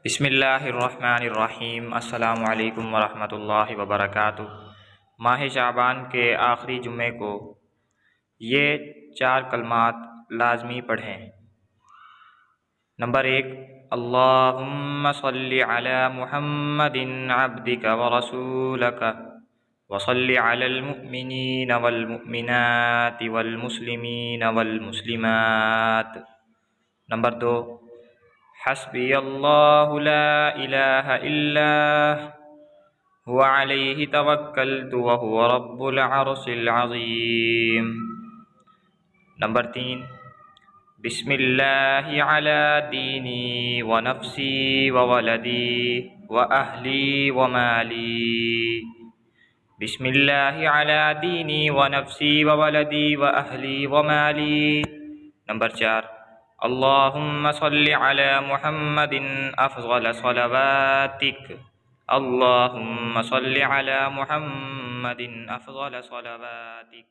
بسم اللہ الرحمن الرحیم۔ السلام علیکم ورحمۃ اللہ وبرکاتہ۔ ماہ شعبان کے آخری جمعے کو یہ 4 کلمات لازمی پڑھیں۔ نمبر 1، اللہم صلی علی محمد عبدک ورسولک وصلی علی المؤمنین والمؤمنات والمسلمین والمسلمات۔ نمبر 2، حسبی اللہ لا الہ الا هو علیہ توکلت وهو رب العرش العظیم۔ نمبر 3، بسم اللہ علی دینی ونفسی وولدی واہلی ومالی۔ بسم اللہ علی دینی ونفسی وولدی واہلی ومالی۔ نمبر 4، اللہم صلی علی محمد افضل صلواتک۔ اللہم صلی علی محمد افضل صلواتک۔